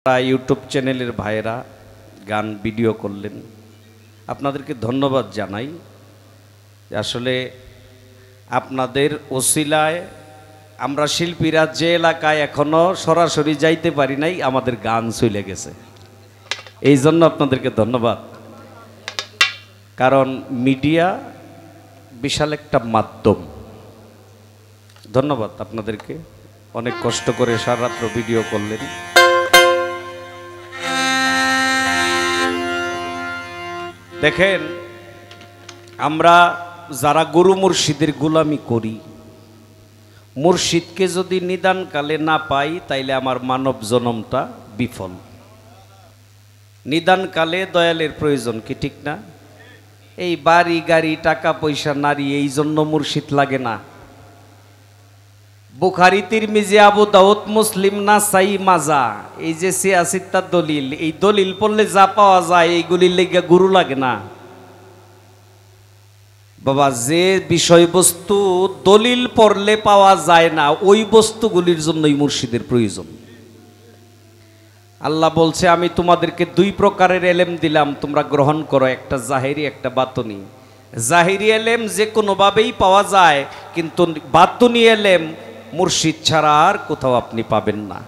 YouTube চ্যানেলের ভাইয়েরা গান ভিডিও করলেন, আপনাদেরকে ধন্যবাদ জানাই। আসলে আপনাদের ওসিলায় আমরা শিল্পীরা যে এলাকায় এখনো সরাসরি যাইতে পারি নাই, আমাদের গান চলে গেছে। এই জন্য আপনাদেরকে ধন্যবাদ, কারণ মিডিয়া বিশাল একটা মাধ্যম। ধন্যবাদ আপনাদেরকে, অনেক কষ্ট করে সারা রাত্র ভিডিও করলেন। দেখেন, আমরা যারা গুরু মুর্শিদের গোলামি করি, মুর্শিদকে যদি নিদানকালে না পাই তাইলে আমার মানব জন্মটা বিফল। নিদানকালে দয়ালের প্রয়োজন কি, ঠিক না? এই বাড়ি গাড়ি টাকা পয়সা নারী এই জন্য মুর্শিদ লাগে না। বুখারী তিরমিজি আবু দাউদ মুসলিম নাসাই মাজা, এই যে ৮৬টা দলিল, এই দলিল পড়লে যা পাওয়া যায় এইগুলির লেগে গুরু লাগে না বাবা। যে বিষয়বস্তু দলিল পড়লে পাওয়া যায় না, ওই বস্তুগুলির জন্যই মুর্শিদের প্রয়োজন। আল্লাহ বলছে, আমি তোমাদেরকে দুই প্রকারের এলেম দিলাম, তোমরা গ্রহণ করো, একটা জাহেরি একটা বাতুনি। জাহেরি এলেম যে কোনোভাবেই পাওয়া যায়, কিন্তু বাতুনি এলেম মুর্শিদ ছাড়া আর কোথাও আপনি পাবেন না।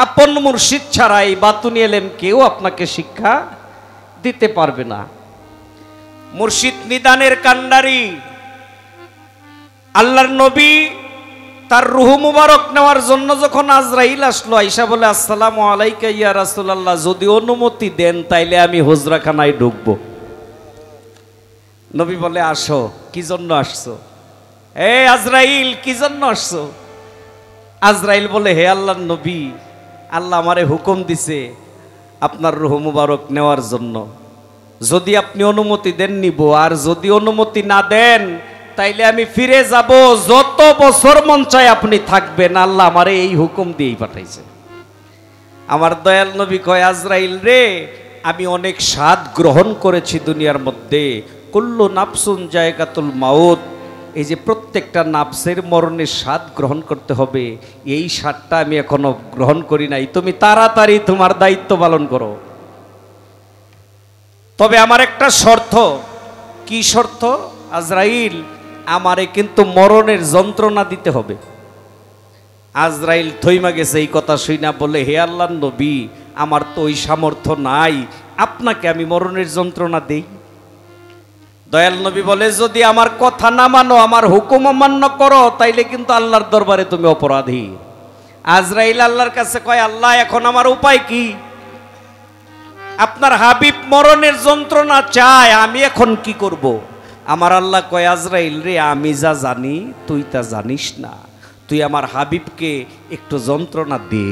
আপন মুর্শিদ ছাড়া এই বাতুনি এলেম কেউ আপনাকে শিক্ষা দিতে পারবে না। মুর্শিদ নিদানের কান্ডারি। আল্লাহর নবী তার রূহ মুবারক নেওয়ার জন্য যখন আজরাইল আসলো, আয়েশা বলে, আসসালামু আলাইকা ইয়া রাসূলুল্লাহ, যদি অনুমতি দেন তাইলে আমি হুজরাখানায় ঢুকবো। নবী বলে, আসো। কি জন্য আসছো? এ আজরাইল, কি জন্য আসছো? আজরাইল বলে, হে আল্লাহর নবী, আল্লাহ আমারে হুকুম দিছে আপনার রূহ মুবারক নেওয়ার জন্য। যদি আপনি অনুমতি দেন নিব, আর যদি অনুমতি না দেন তাইলে আমি ফিরে যাব। যত বছর মন চায় আপনি থাকবেন, আল্লাহ আমারে এই হুকুম দিয়েই পাঠাইছে। আমার দয়াল নবী কয়, আজরাইল রে, আমি অনেক স্বাদ গ্রহণ করেছি দুনিয়ার মধ্যে। কুল্লু নাফসুন জায়গাতুল মাউত, এই যে প্রত্যেকটা নাফসের মরণের স্বাদ গ্রহণ করতে হবে, এই স্বাদটা আমি এখনো গ্রহণ করি নাই। তুমি তাড়াতাড়ি তোমার দায়িত্ব পালন করো। তবে আমার একটা শর্ত। কি শর্ত? আজরাইল, আমারে কিন্তু মরণের যন্ত্রণা দিতে হবে। আজরাইল থইমা গেছে এই কথা শুনা, বলে, হে আল্লাহর নবী, আমার তো ওই সামর্থ্য নাই, আপনাকে আমি মরণের যন্ত্রণা দেই? দয়াল নবী বলে, যদি আমার কথা না মানো, আমার হুকুম অমান্য করো, তাইলে কিন্তু আল্লাহর দরবারে তুমি অপরাধী। আজরাইল আল্লাহর কাছে কয়, আল্লাহ, এখন আমার উপায় কি? আপনার হাবিব মরণের যন্ত্রণা চায়, আমি এখন কি করব? আমার আল্লাহ কয়, আজরাইল রে, আমি যা জানি তুই তা জানিস না, তুই আমার হাবিবকে একটু যন্ত্রণা দে।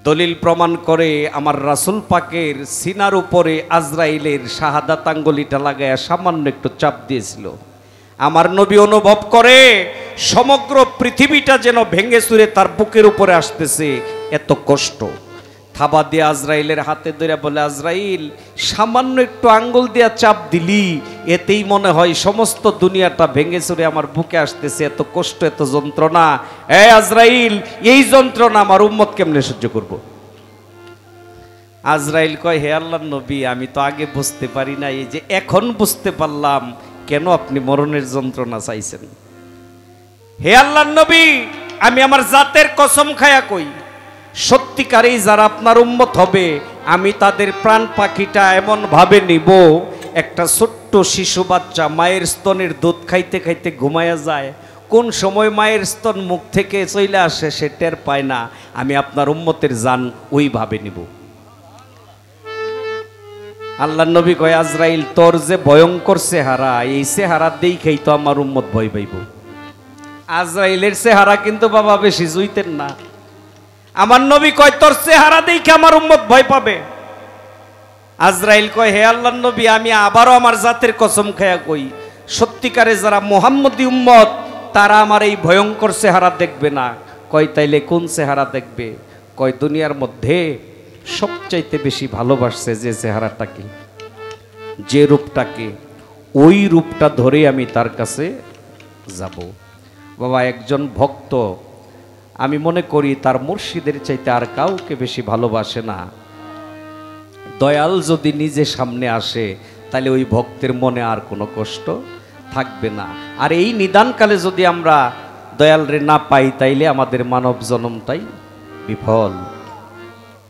দলিল প্রমাণ করে আমার রাসূল পাকের সিনার উপরে আজরাইলের শাহাদাত আঙ্গুলিটা লাগায়া সামান্য একটু চাপ দিয়েছিল। আমার নবী অনুভব করে সমগ্র পৃথিবীটা যেন ভেঙে চুরে তার বুকের উপরে আসতেছে, এত কষ্ট। থাবা দিয়ে আজরাইলের হাতে ধরে বলে, আজরাইল, সামান্য একটু আঙ্গুল দিয়া চাপ দিলি, এতেই মনে হয় সমস্ত দুনিয়াটা ভেঙে চুরে আমার বুকে আসতেছে, এত কষ্ট, এত যন্ত্রণা। আজরাইল, এই যন্ত্রণা আমার উম্মত কেমনে সহ্য করব? আজরাইল কয়, হে আল্লাহর নবী, আমি তো আগে বুঝতে পারি না, এই যে এখন বুঝতে পারলাম কেন আপনি মরণের যন্ত্রণা চাইছেন। হে আল্লাহর নবী, আমি আমার জাতের কসম খায়া কই, সত্যিকারেই যারা আপনার উম্মত হবে, আমি তাদের প্রাণ পাখিটা এমন ভাবে নিব, একটা ছোট্ট শিশু বাচ্চা মায়ের স্তনের দুধ খাইতে খাইতে ঘুমায়া যায়, কোন সময় মায়ের স্তন মুখ থেকে চলে আসে সে টের পায় না। আমি আপনার উম্মতের জান ওইভাবে নিব। আল্লাহর নবী কয়, আজরাইল, তোর যে ভয়ঙ্কর চেহারা, এই চেহারা দেখেই তো আমার উম্মত ভয় পাইব। আজরাইলের চেহারা কিন্তু বাবা বেশি জুইতেন না। আমার নবী কয়, তোর চেহারা দেখে আমার উম্মত ভয় পাবে। আজরাইল কয়, হে আল্লাহর নবী, আমি আবারও আমার জাতের কসম খায়া কই, সত্যিকারে যারা মুহাম্মদী উম্মত, তারা আমার এই ভয়ঙ্কর চেহারা দেখবে না। কয়, তাইলে কোন চেহারা দেখবে? কয়, দুনিয়ার মধ্যে সবচাইতে বেশি ভালোবাসছে যে চেহারাটাকে, যে রূপটাকে, ওই রূপটা ধরে আমি তার কাছে যাব। বাবা, একজন ভক্ত আমি মনে করি তার মুর্শিদের চাইতে আর কাউকে বেশি ভালোবাসে না। দয়াল যদি নিজে সামনে আসে তাহলে ওই ভক্তের মনে আর কোনো কষ্ট থাকবে না। আর এই নিদানকালে যদি আমরা দয়ালরে না পাই তাইলে আমাদের মানব জন্মটাই বিফল।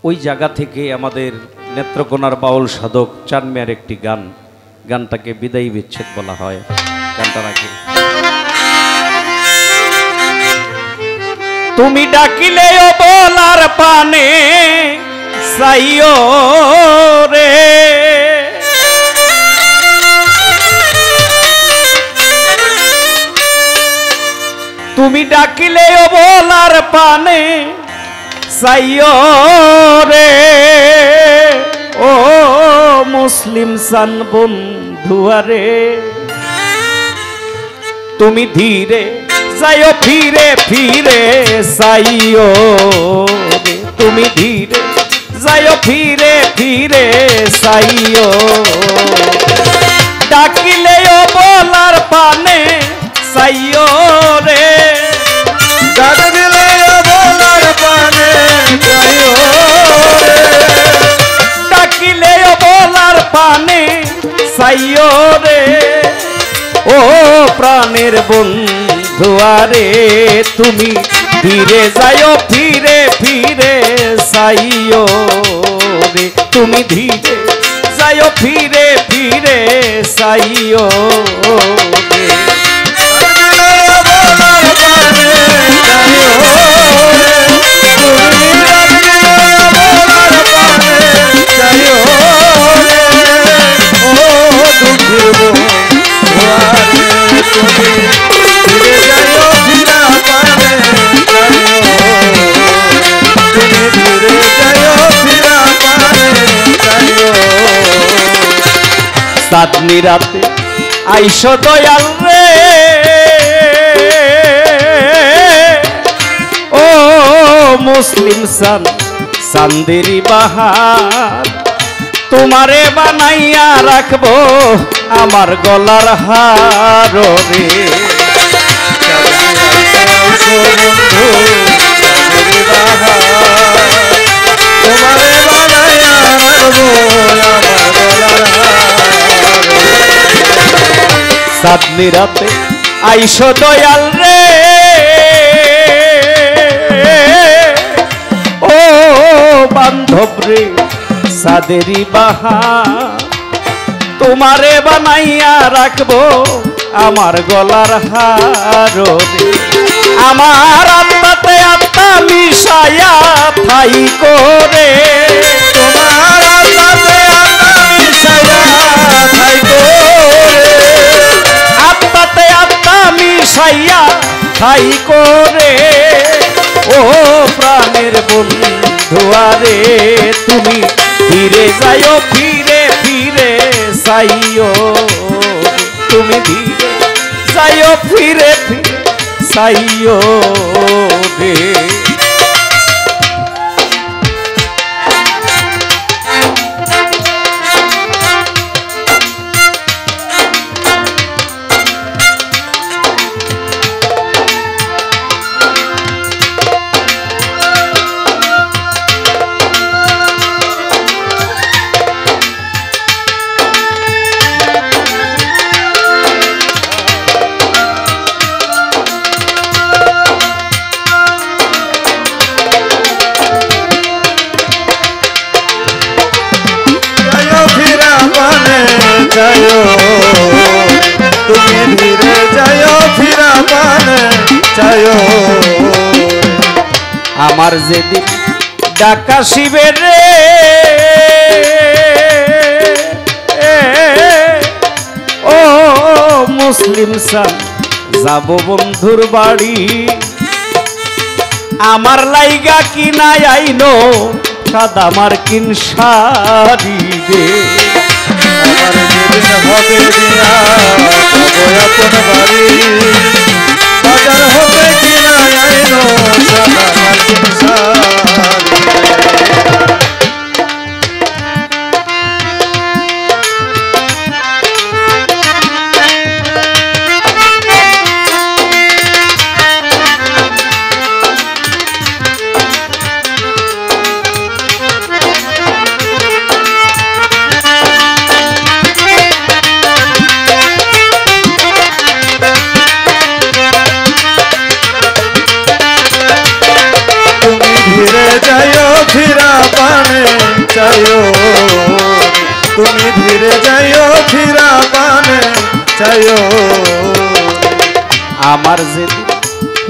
ওই জায়গা থেকে আমাদের নেত্রকোনার বাউল সাধক চানমিয়ার একটি গান, গানটাকে বিদায়ী বিচ্ছেদ বলা হয়। গানটা রাখি। তুমি ডাকিলেও বলার পানে সাইও রে, তুমি ডাকিলেও বলার পানে সাইও রে, ও মুসলিম সান বন্ধুয়ারে, তুমি ধীরে যাইও ফিরে ফিরে সাইও রে, তুমি ধীরে যাইও ফিরে ফিরে সাইও, ডাকিলেও বলার পানে সাইও রে, ডাকিলেও বলার পানে সাইও রে, ডাকিলেও বলার পানে সাইও রে, ও প্রাণের বন্ধুয়ারে, তুমি ধীরে যাইও ফিরে ফিরে সাইও রে, তুমি ধীরে যাইও ফিরে ফিরে সাইও রে, ডাকিলেও বলার পানে সাইও রে, তুমি ডাকিলেও বলার পানে সাইও রে, ও দুঃখের বন্ধুয়ারে, তুমি ফিরে যাইও ফিরা পানে সাইও, তুমি ফিরে যাইও ফিরা পানে সাইও। চাঁদনি রাতে আইসো দয়াল রে, ও মুসলিম সান চান্দেরি বাহার, তোমারে বানাইয়া রাখবো আমার গলার হার রে, তোমারে বানাইয়া রাখবো আমার গলার হার। চাঁদনি রাতে আইসো দয়াল রে, ও বান্ধব রে সাদেরি বাহার, তোমারে বানাইয়া রাখবো আমার গলার হার রে, আমার আত্মাতে আত্মা মিশায়া ঠাই করে, তোমার আত্মাতে আত্মা মিশাইয়া ঠাই করে, আত্মাতে আত্মা মিশাইয়া ঠাই করে, ও প্রাণের বন্ধুয়ারে, তুমি ফিরে যাইও ফিরে ফিরে সাইও, তুমি ধীরে যাইও ফিরে ফিরে সাইও রে, যাইও ফিরা পানে যাইও, তুমি ধীরে যাইও ফিরা পানে যাইও। আমার যেদিন ডাকা শিবের রে, ও মুসলিম সান যাব বন্ধুর বাড়ি, আমার লাইগা কি নাই আইনো সাদা মার্কিন শাড়ি রে, আমার যেদিন হবে দিয়া যাবো আপন বাড়ি, বাজার হবে কিনা আইনো সাদা মার্কিন শাড়ি। যাইও ফিরা পানে চাইও তুমি ধীরে যাইও ফিরা পানে চাইও আমার যেদিন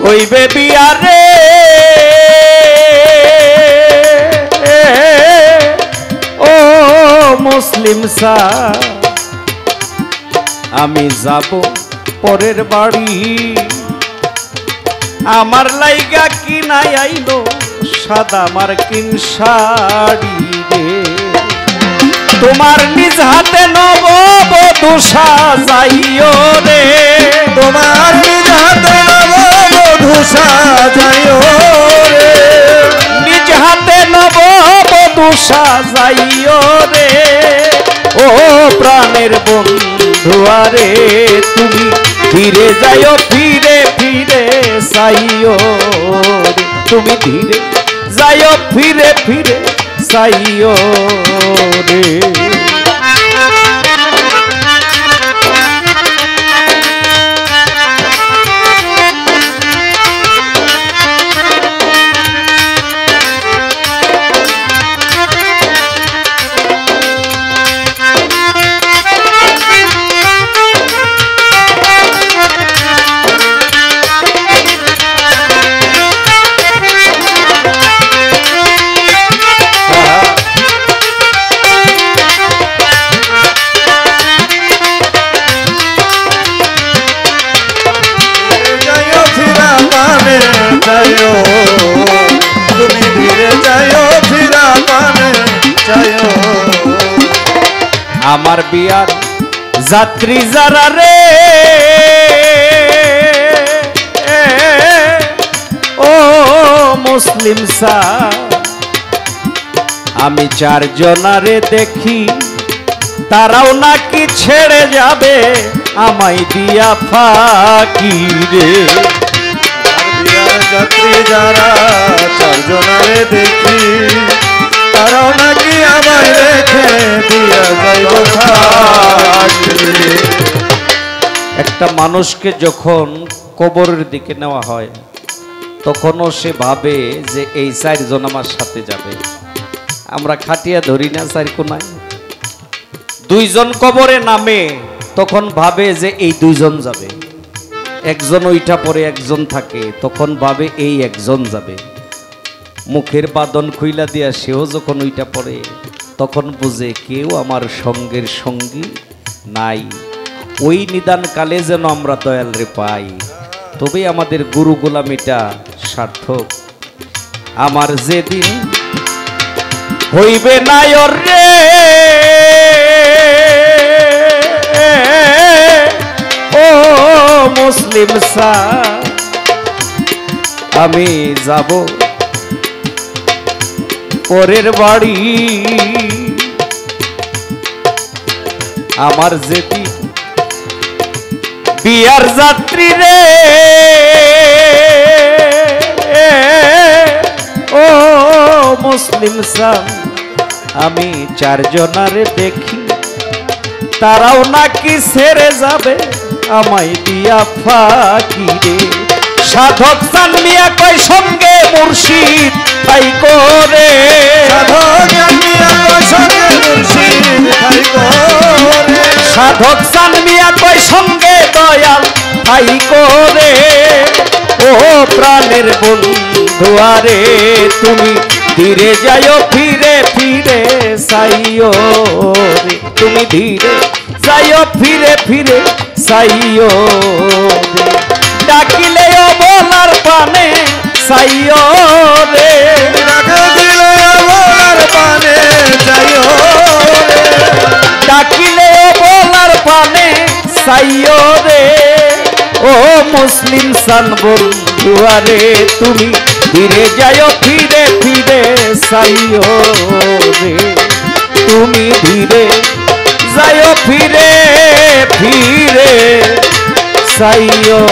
হইবে বিয়ারে ও মুসলিম সা আমি যাব পরের বাড়ি আমার লাইগা কিনাই আইলো সাদা মার্কিন শাড়ি রে তোমার নিজ হাতে নববধূ সাজাইও রে তোমার নিজ হাতে নববধূ সাজাইও রে নিজ হাতে নববধূ সাজাইও রে ও প্রাণের বন্ধু আরে তুমি ধীরে যাইও ফিরে ফিরে সাইও রে তুমি ধীরে যাইও ফিরে ফিরে সাইও রে তুমি ধীরে যাইও ফিরা পানে চাইও আমার বিয়ার যাত্রী যারা রে ও মুসলিম সা আমি চারজনারে দেখি তারাও নাকি ছেড়ে যাবে আমায় দিয়া ফাঁকি রে যাত্রী যারা চারজনারে দেখি তারাও নাকি আমায় রেখে দিয়া যাইব একটা মানুষকে যখন কবরের দিকে নেওয়া হয় তখনও সে ভাবে যে এই চারজন আমার সাথে যাবে আমরা খাটিয়া ধরি না চার কোনায় দুইজন কবরে নামে তখন ভাবে যে এই দুইজন যাবে একজন ওইটা পরে একজন থাকে তখন ভাবে এই একজন যাবে মুখের বাদন খুইলা দিয়া সেও যখন ওইটা পড়ে তখন বুঝে কেউ আমার সঙ্গের সঙ্গী নাই ওই নিদান কালে যেন আমরা দয়াল রে পাই তবে আমাদের গুরু গোলামিটা সার্থক আমার যেদিন হইবে নায়র রে ও মুসলিম সা আমি যাব পরের বাড়ি আমার যেটি বিয়ার যাত্রী রে ও মুসলিম সা আমি চারজনারে দেখি তারাও নাকি ছেড়ে যাবে আমায় দিয়া ফাঁকি রে সাধক চান মিয়া কয় সঙ্গে মুর্শিদ তাই করে সাধক চান মিয়া কয় সঙ্গে মুর্শিদ তাই করে সাধক চান মিয়া কয় সঙ্গে দয়াল তাই করে ও প্রাণের বন্ধু আরে তুমি ধীরে যাইও ফিরে ফিরে সাইও রে তুমি ধীরে যাইও ফিরে ফিরে সাইও রে ডাকিলেও বলার পানে সাইও রে ডাকিলেও বলার পানে যাইও রে ডাকিলেও বলার পানে সাইও রে ও মুসলিম সান বন্ধু আরে তুমি ধীরে যাইও ফিরে ফিরে সাইও রে তুমি ধীরে যাইও ফিরে ফিরে সাইও